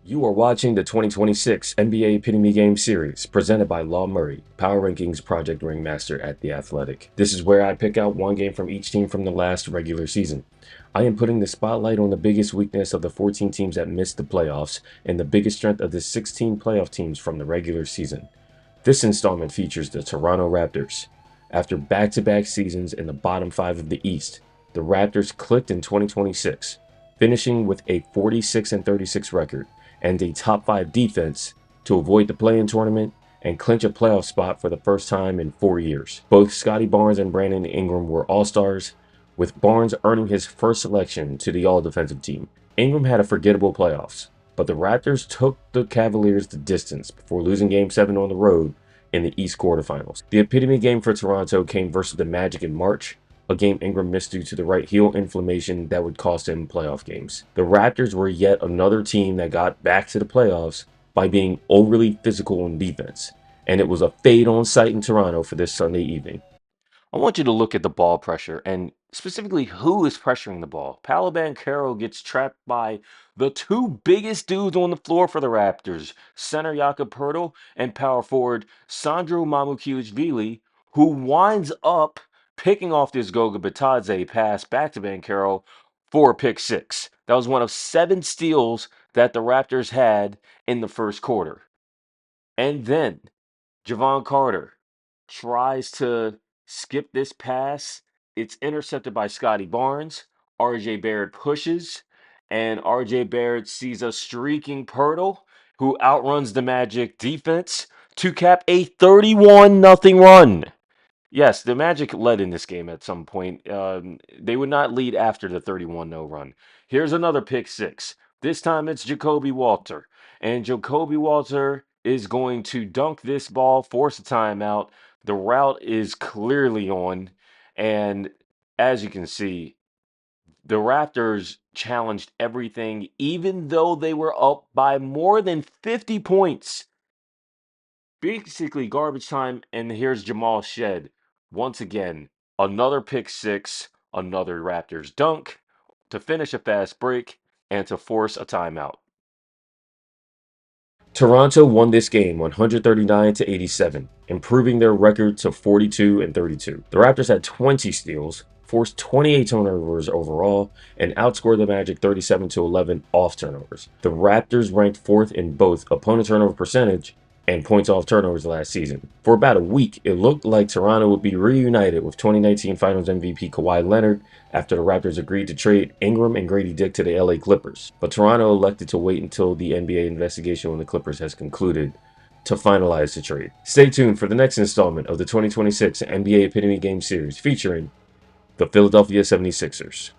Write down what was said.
You are watching the 2026 NBA Epitome Game Series, presented by Law Murray, Power Rankings Project Ringmaster at The Athletic. This is where I pick out one game from each team from the last regular season. I am putting the spotlight on the biggest weakness of the 14 teams that missed the playoffs and the biggest strength of the 16 playoff teams from the regular season. This installment features the Toronto Raptors. After back-to-back seasons in the bottom 5 of the East, the Raptors clicked in 2026, finishing with a 46-36 record and a top 5 defense to avoid the play-in tournament and clinch a playoff spot for the first time in 4 years. Both Scotty Barnes and Brandon Ingram were All-Stars, with Barnes earning his first selection to the All-Defensive team. Ingram had a forgettable playoffs, but the Raptors took the Cavaliers the distance before losing Game 7 on the road in the East quarterfinals. The epitome game for Toronto came versus the Magic in March, a game Ingram missed due to the right heel inflammation that would cost him playoff games. The Raptors were yet another team that got back to the playoffs by being overly physical on defense, and it was a fade on sight in Toronto for this Sunday evening. I want you to look at the ball pressure and specifically who is pressuring the ball. Paolo gets trapped by the two biggest dudes on the floor for the Raptors, center Jakob Poeltl and power forward Sandro Mamukelashvili, who winds up picking off this Goga Bitadze pass back to Banchero for a pick six. That was one of 7 steals that the Raptors had in the first quarter. And then Javon Carter tries to skip this pass. It's intercepted by Scotty Barnes. RJ Barrett pushes, and RJ Barrett sees a streaking Pirtle who outruns the Magic defense to cap a 31-0 run. Yes, the Magic led in this game at some point. They would not lead after the 31-0 run. Here's another pick six. This time it's Jacoby Walter. And Jacoby Walter is going to dunk this ball, force a timeout. The route is clearly on. And as you can see, the Raptors challenged everything, even though they were up by more than 50 points. Basically garbage time, and here's Jamal Shed. Once again, another pick six, another Raptors dunk to finish a fast break and to force a timeout. Toronto won this game 139-87, improving their record to 42-32. The Raptors had 20 steals, forced 28 turnovers overall, and outscored the Magic 37-11 off turnovers. The Raptors ranked 4th in both opponent turnover percentage and points off turnovers last season. For about a week, it looked like Toronto would be reunited with 2019 Finals MVP Kawhi Leonard after the Raptors agreed to trade Ingram and Grady Dick to the LA Clippers. But Toronto elected to wait until the NBA investigation on the Clippers has concluded to finalize the trade. Stay tuned for the next installment of the 2026 NBA Epitome Game Series featuring the Philadelphia 76ers.